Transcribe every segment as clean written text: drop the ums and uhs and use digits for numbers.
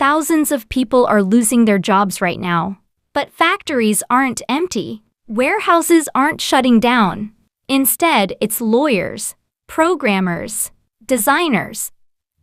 Thousands of people are losing their jobs right now. But factories aren't empty. Warehouses aren't shutting down. Instead, it's lawyers, programmers, designers,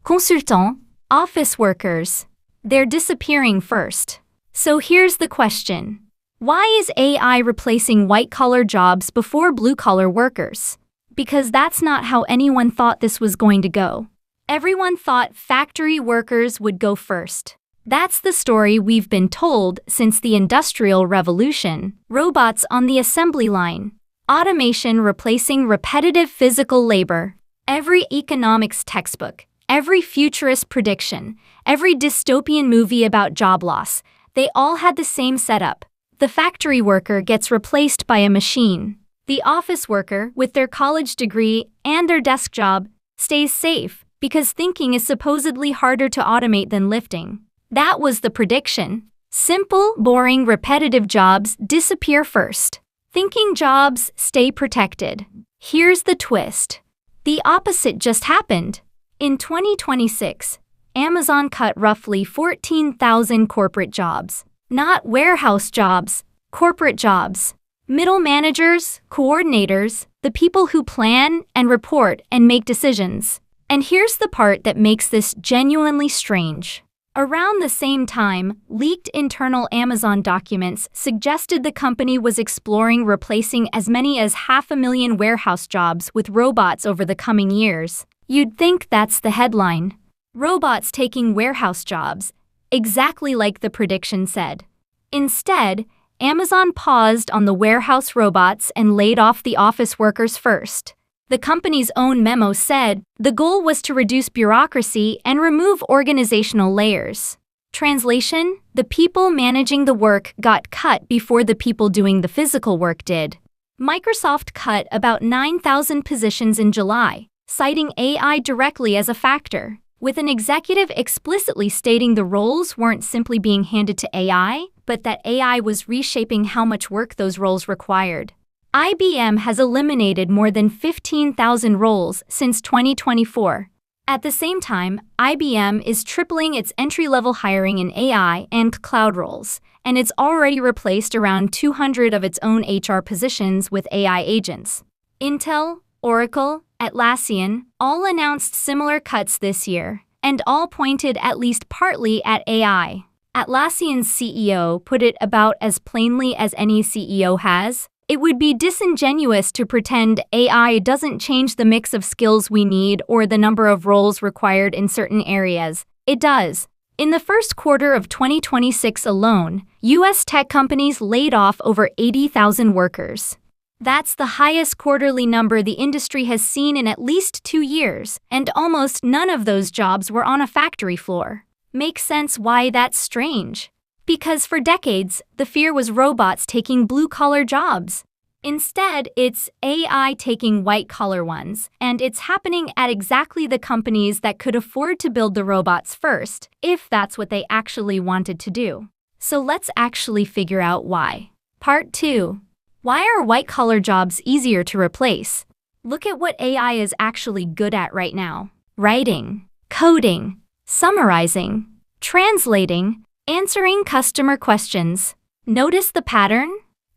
consultants, office workers. They're disappearing first. So here's the question. Why is AI replacing white-collar jobs before blue-collar workers? Because that's not how anyone thought this was going to go. Everyone thought factory workers would go first. That's the story we've been told since the Industrial Revolution. Robots on the assembly line. Automation replacing repetitive physical labor. Every economics textbook, every futurist prediction, every dystopian movie about job loss, they all had the same setup. The factory worker gets replaced by a machine. The office worker, with their college degree and their desk job, stays safe because thinking is supposedly harder to automate than lifting. That was the prediction. Simple, boring, repetitive jobs disappear first. Thinking jobs stay protected. Here's the twist. The opposite just happened. In 2026, Amazon cut roughly 14,000 corporate jobs. Not warehouse jobs, corporate jobs. Middle managers, coordinators, the people who plan and report and make decisions. And here's the part that makes this genuinely strange. Around the same time, leaked internal Amazon documents suggested the company was exploring replacing as many as 500,000 warehouse jobs with robots over the coming years. You'd think that's the headline. Robots taking warehouse jobs, exactly like the prediction said. Instead, Amazon paused on the warehouse robots and laid off the office workers first. The company's own memo said the goal was to reduce bureaucracy and remove organizational layers. Translation: the people managing the work got cut before the people doing the physical work did. Microsoft cut about 9,000 positions in July, citing AI directly as a factor, with an executive explicitly stating the roles weren't simply being handed to AI, but that AI was reshaping how much work those roles required. IBM has eliminated more than 15,000 roles since 2024. At the same time, IBM is tripling its entry-level hiring in AI and cloud roles, and it's already replaced around 200 of its own HR positions with AI agents. Intel, Oracle, Atlassian all announced similar cuts this year, and all pointed at least partly at AI. Atlassian's CEO put it about as plainly as any CEO has. It would be disingenuous to pretend AI doesn't change the mix of skills we need or the number of roles required in certain areas. It does. In the first quarter of 2026 alone, U.S. tech companies laid off over 80,000 workers. That's the highest quarterly number the industry has seen in at least 2 years, and almost none of those jobs were on a factory floor. Makes sense why that's strange. Because for decades, the fear was robots taking blue-collar jobs. Instead, it's AI taking white-collar ones, and it's happening at exactly the companies that could afford to build the robots first, if that's what they actually wanted to do. So let's actually figure out why. Part 2. Why are white-collar jobs easier to replace? Look at what AI is actually good at right now. Writing, coding, summarizing, translating, answering customer questions. Notice the pattern?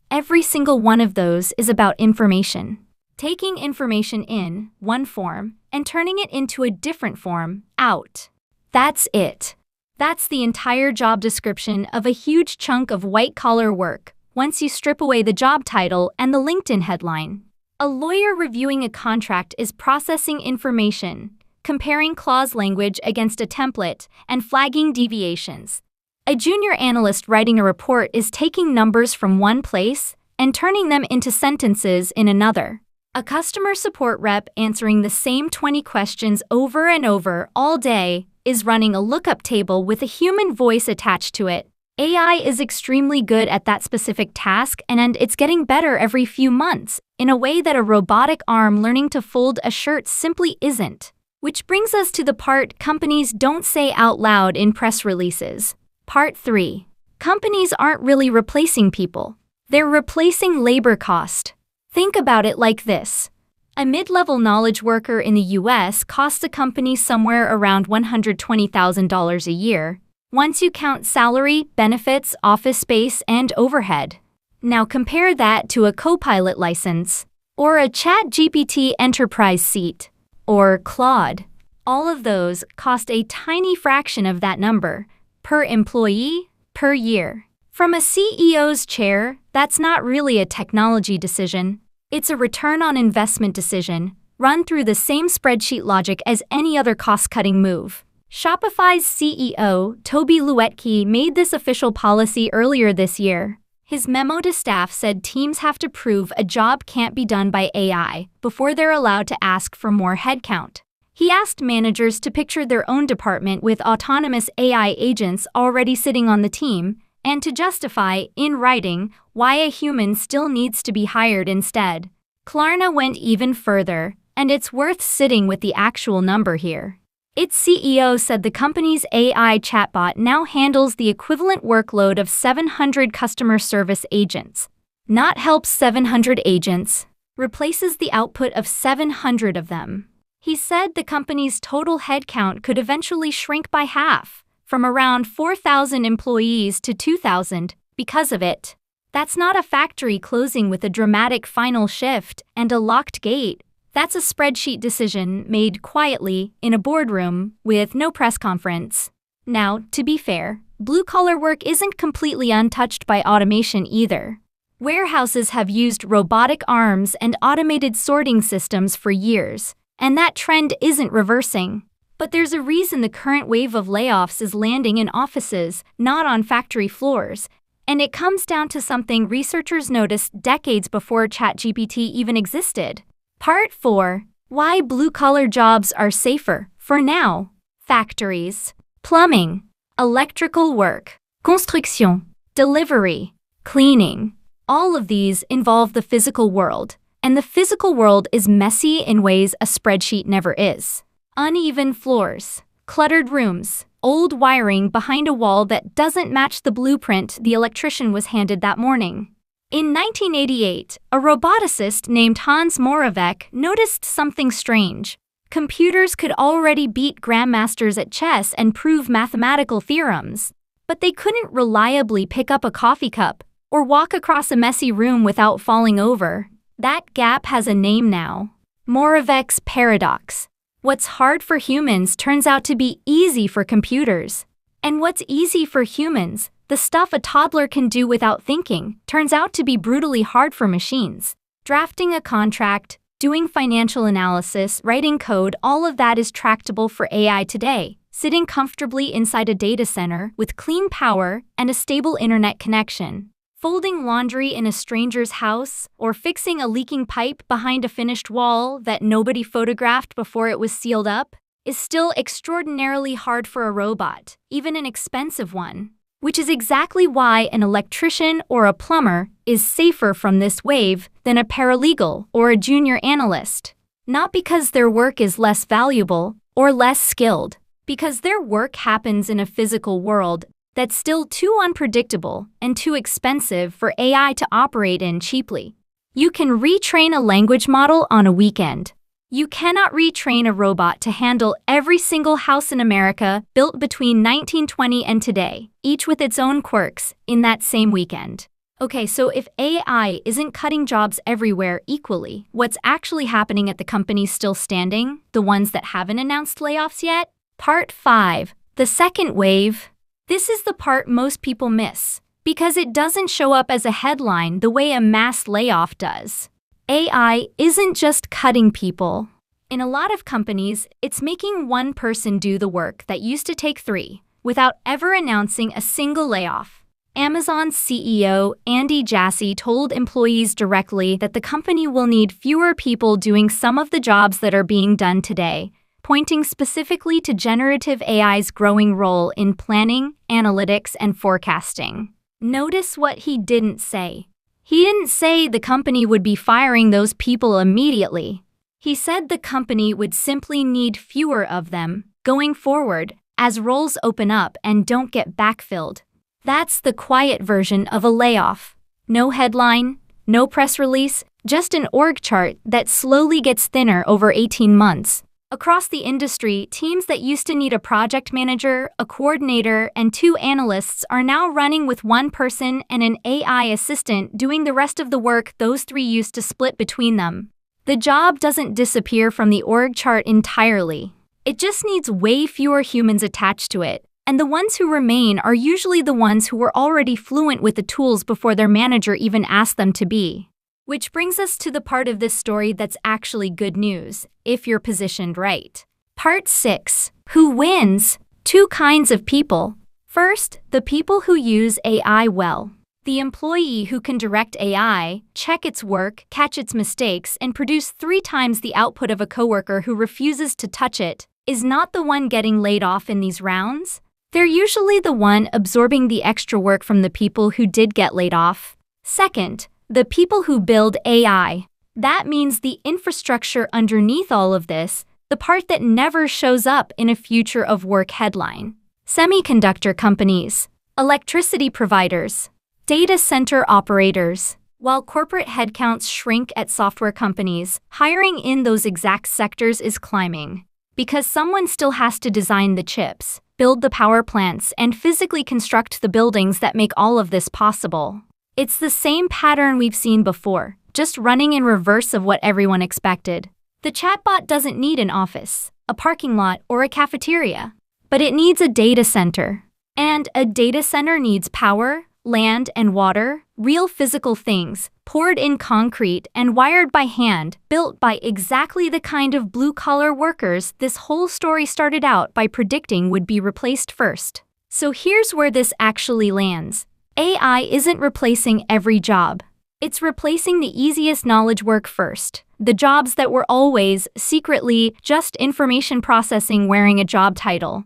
Every single one of those is about information. Taking information in, one form, and turning it into a different form, out. That's it. That's the entire job description of a huge chunk of white-collar work, once you strip away the job title and the LinkedIn headline. A lawyer reviewing a contract is processing information, comparing clause language against a template, and flagging deviations. A junior analyst writing a report is taking numbers from one place and turning them into sentences in another. A customer support rep answering the same 20 questions over and over all day is running a lookup table with a human voice attached to it. AI is extremely good at that specific task, and it's getting better every few months, in a way that a robotic arm learning to fold a shirt simply isn't. Which brings us to the part companies don't say out loud in press releases. Part 3. Companies aren't really replacing people. They're replacing labor cost. Think about it like this. A mid-level knowledge worker in the US costs a company somewhere around $120,000 a year. once you count salary, benefits, office space, and overhead. Now compare that to a Copilot license, or a ChatGPT enterprise seat, or Claude. All of those cost a tiny fraction of that number, per employee, per year. From a CEO's chair, that's not really a technology decision. It's a return on investment decision, run through the same spreadsheet logic as any other cost-cutting move. Shopify's CEO, Toby Luetke, made this official policy earlier this year. His memo to staff said teams have to prove a job can't be done by AI before they're allowed to ask for more headcount. He asked managers to picture their own department with autonomous AI agents already sitting on the team, and to justify, in writing, why a human still needs to be hired instead. Klarna went even further, and it's worth sitting with the actual number here. Its CEO said the company's AI chatbot now handles the equivalent workload of 700 customer service agents. Not helps 700 agents, replaces the output of 700 of them. He said the company's total headcount could eventually shrink by half, from around 4,000 employees to 2,000, because of it. That's not a factory closing with a dramatic final shift and a locked gate. That's a spreadsheet decision made quietly in a boardroom with no press conference. Now, to be fair, blue-collar work isn't completely untouched by automation either. Warehouses have used robotic arms and automated sorting systems for years, and that trend isn't reversing. But there's a reason the current wave of layoffs is landing in offices, not on factory floors, and it comes down to something researchers noticed decades before ChatGPT even existed. Part 4. Why blue-collar jobs are safer, for now. Factories, plumbing, electrical work, construction, delivery, cleaning. All of these involve the physical world, and the physical world is messy in ways a spreadsheet never is. Uneven floors, cluttered rooms, old wiring behind a wall that doesn't match the blueprint the electrician was handed that morning. In 1988, a roboticist named Hans Moravec noticed something strange. Computers could already beat grandmasters at chess and prove mathematical theorems, but they couldn't reliably pick up a coffee cup or walk across a messy room without falling over. That gap has a name now: Moravec's paradox. What's hard for humans turns out to be easy for computers. And what's easy for humans, the stuff a toddler can do without thinking, turns out to be brutally hard for machines. Drafting a contract, doing financial analysis, writing code, all of that is tractable for AI today, sitting comfortably inside a data center with clean power and a stable internet connection. Folding laundry in a stranger's house, or fixing a leaking pipe behind a finished wall that nobody photographed before it was sealed up, is still extraordinarily hard for a robot, even an expensive one. Which is exactly why an electrician or a plumber is safer from this wave than a paralegal or a junior analyst. Not because their work is less valuable or less skilled, because their work happens in a physical world that's still too unpredictable and too expensive for AI to operate in cheaply. You can retrain a language model on a weekend. You cannot retrain a robot to handle every single house in America built between 1920 and today, each with its own quirks, in that same weekend. Okay, so if AI isn't cutting jobs everywhere equally, what's actually happening at the companies still standing, the ones that haven't announced layoffs yet? Part 5. The second wave. This is the part most people miss, because it doesn't show up as a headline the way a mass layoff does. AI isn't just cutting people. In a lot of companies, it's making one person do the work that used to take 3, without ever announcing a single layoff. Amazon's CEO Andy Jassy told employees directly that the company will need fewer people doing some of the jobs that are being done today, pointing specifically to generative AI's growing role in planning, analytics, and forecasting. Notice what he didn't say. He didn't say the company would be firing those people immediately. He said the company would simply need fewer of them going forward as roles open up and don't get backfilled. That's the quiet version of a layoff. No headline, no press release, just an org chart that slowly gets thinner over 18 months. Across the industry, teams that used to need a project manager, a coordinator, and 2 analysts are now running with 1 person and an AI assistant doing the rest of the work those 3 used to split between them. The job doesn't disappear from the org chart entirely. It just needs way fewer humans attached to it, and the ones who remain are usually the ones who were already fluent with the tools before their manager even asked them to be. Which brings us to the part of this story that's actually good news, if you're positioned right. Part 6. Who wins? 2 kinds of people. First, the people who use AI well. The employee who can direct AI, check its work, catch its mistakes, and produce 3 times the output of a coworker who refuses to touch it, is not the one getting laid off in these rounds. They're usually the one absorbing the extra work from the people who did get laid off. Second, the people who build AI. That means the infrastructure underneath all of this, the part that never shows up in a future of work headline. Semiconductor companies, electricity providers, data center operators. While corporate headcounts shrink at software companies, hiring in those exact sectors is climbing. Because someone still has to design the chips, build the power plants, and physically construct the buildings that make all of this possible. It's the same pattern we've seen before, just running in reverse of what everyone expected. The chatbot doesn't need an office, a parking lot, or a cafeteria, but it needs a data center. And a data center needs power, land, and water, real physical things, poured in concrete and wired by hand, built by exactly the kind of blue-collar workers this whole story started out by predicting would be replaced first. So here's where this actually lands. AI isn't replacing every job. It's replacing the easiest knowledge work first, the jobs that were always, secretly, just information processing wearing a job title.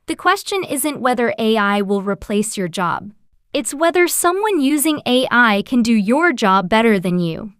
The question isn't whether AI will replace your job. It's whether someone using AI can do your job better than you.